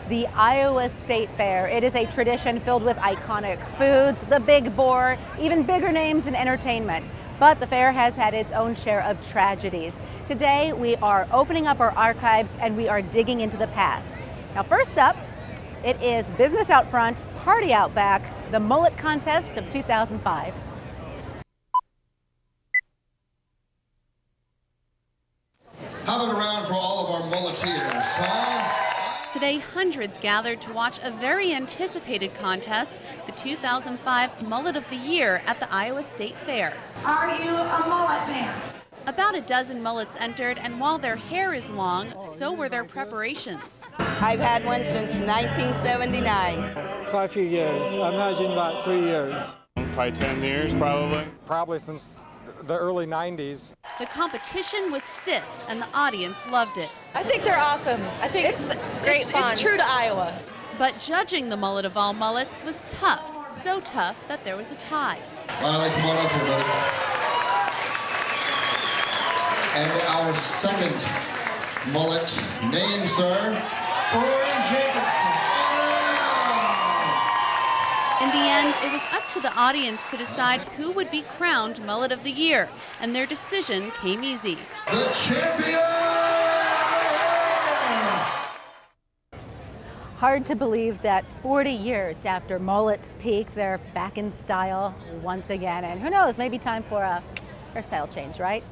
the Iowa State Fair. It is a tradition filled with iconic foods, the big boar, even bigger names in entertainment. But the fair has had its own share of tragedies. Today, we are opening up our archives and we are digging into the past. Now, first up, it is business out front, party out back, the mullet contest of 2005. Have it around for all of our mulleteers, huh? Today, hundreds gathered to watch a very anticipated contest, the 2005 Mullet of the Year at the Iowa State Fair. Are you a mullet fan? About a dozen mullets entered, and while their hair is long, so were their preparations. I've had one since 1979. Quite a few years. I imagine about 3 years. Probably 10 years, probably. Probably since the early 90s. The competition was stiff, and the audience loved it. I think they're awesome. I think it's great fun. It's true to Iowa. But judging the mullet of all mullets was tough, so tough that there was a tie. Riley, come on up here, buddy. And our second mullet name, sir? Corey Jacobson. In the end, it was up to the audience to decide who would be crowned Mullet of the Year, and their decision came easy. The champion! Hard to believe that 40 years after mullets peaked, they're back in style once again. And who knows, maybe time for a hairstyle change, right?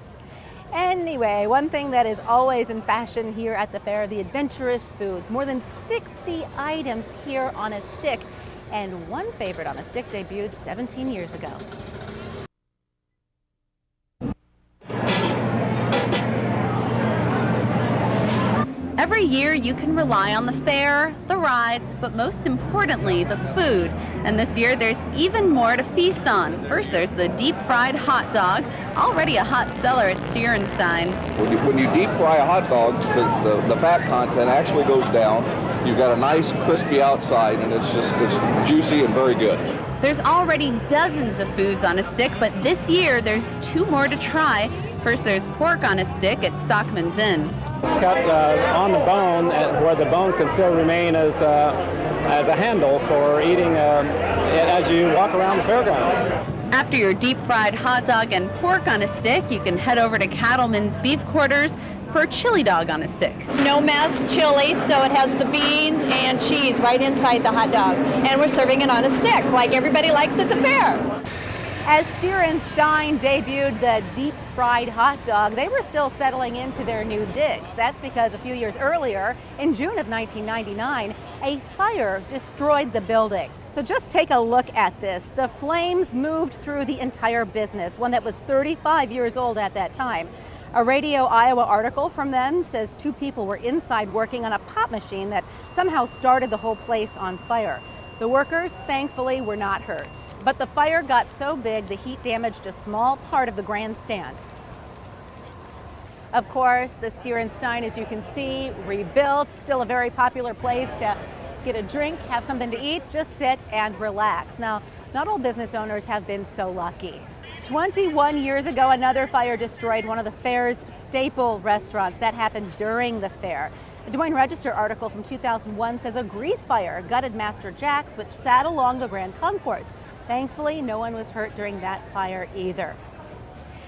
Anyway, one thing that is always in fashion here at the fair, the adventurous foods. More than 60 items here on a stick. And one favorite on a stick debuted 17 years ago. Every year you can rely on the fair, the rides, but most importantly, the food. And this year there's even more to feast on. First there's the deep fried hot dog, already a hot seller at Steerenstein. When you deep fry a hot dog, the fat content actually goes down. You've got a nice crispy outside and it's juicy and very good. There's already dozens of foods on a stick, but this year there's 2 more to try. First there's pork on a stick at Stockman's Inn. It's cut on the bone, where the bone can still remain as a handle for eating as you walk around the fairgrounds. After your deep-fried hot dog and pork on a stick, you can head over to Cattleman's Beef Quarters for a chili dog on a stick. It's no mess chili, so it has the beans and cheese right inside the hot dog. And we're serving it on a stick, like everybody likes at the fair. As Steerenstein debuted the deep-fried hot dog, they were still settling into their new digs. That's because a few years earlier, in June of 1999, a fire destroyed the building. So just take a look at this. The flames moved through the entire business, one that was 35 years old at that time. A Radio Iowa article from then says 2 people were inside working on a pop machine that somehow started the whole place on fire. The workers, thankfully, were not hurt. But the fire got so big, the heat damaged a small part of the grandstand. Of course, the Steerenstein, as you can see, rebuilt, still a very popular place to get a drink, have something to eat, just sit and relax. Now, not all business owners have been so lucky. 21 years ago, another fire destroyed one of the fair's staple restaurants. That happened during the fair. A Des Moines Register article from 2001 says a grease fire gutted Master Jack's, which sat along the Grand Concourse. Thankfully, no one was hurt during that fire either.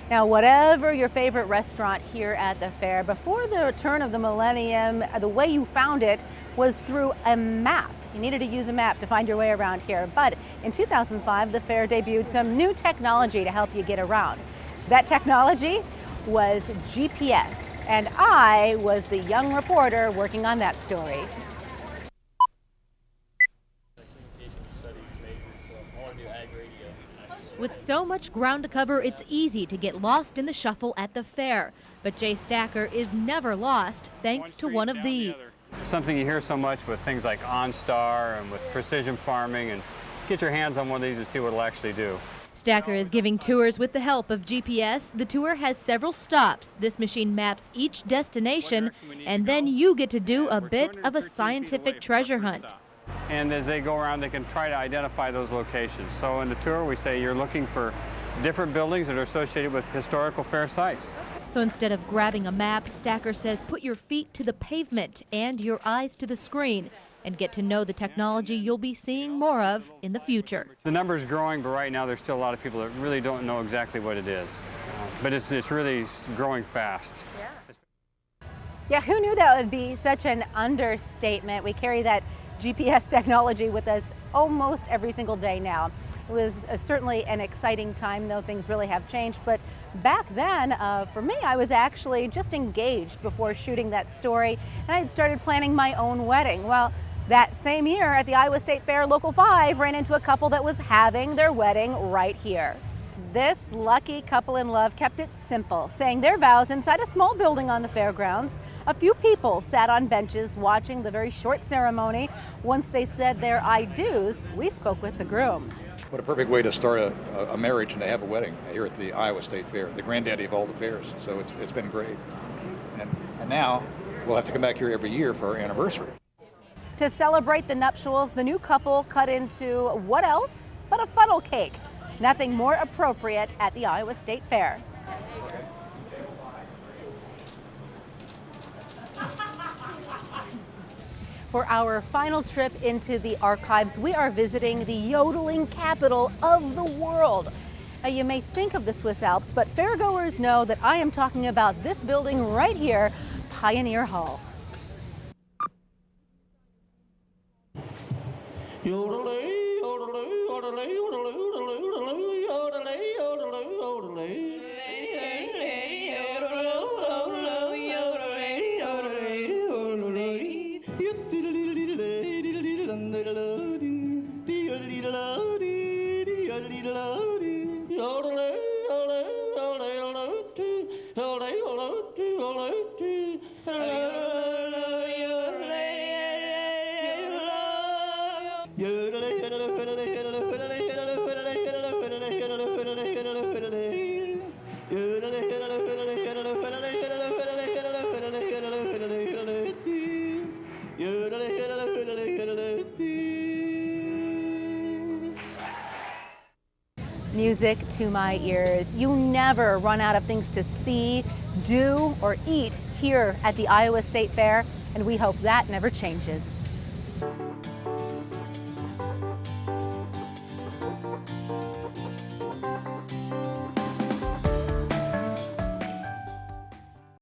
Now, whatever your favorite restaurant here at the fair, before the turn of the millennium, the way you found it was through a map. You needed to use a map to find your way around here. But in 2005, the fair debuted some new technology to help you get around. That technology was GPS, and I was the young reporter working on that story. With so much ground to cover, it's easy to get lost in the shuffle at the fair. But Jay Stacker is never lost thanks to one of these. Something you hear so much with things like OnStar and with precision farming, and get your hands on one of these and see what it'll actually do. Stacker is giving tours with the help of GPS. The tour has several stops. This machine maps each destination, and then you get to do a bit of a scientific treasure hunt. And as they go around, they can try to identify those locations. So in the tour, we say you're looking for different buildings that are associated with historical fair sites. So instead of grabbing a map, Stacker says put your feet to the pavement and your eyes to the screen. and get to know the technology you'll be seeing more of in the future. The number's growing, but right now there's still a lot of people that really don't know exactly what it is. But it's really growing fast. Yeah, who knew that would be such an understatement? We carry that GPS technology with us almost every single day now. It was certainly an exciting time, though things really have changed. But back then, for me, I was actually just engaged before shooting that story, and I had started planning my own wedding. Well, that same year at the Iowa State Fair, Local 5 ran into a couple that was having their wedding right here. This lucky couple in love kept it simple, saying their vows inside a small building on the fairgrounds. A few people sat on benches watching the very short ceremony. Once they said their I do's, we spoke with the groom. What a perfect way to start a marriage and to have a wedding here at the Iowa State Fair, the granddaddy of all the fairs. So it's been great. And now we'll have to come back here every year for our anniversary. To celebrate the nuptials, the new couple cut into what else but a funnel cake. Nothing more appropriate at the Iowa State Fair. For our final trip into the archives, we are visiting the yodeling capital of the world. Now, you may think of the Swiss Alps, but fairgoers know that I am talking about this building right here, Pioneer Hall. Music to my ears. You never run out of things to see, do, or eat here at the Iowa State Fair, and we hope that never changes.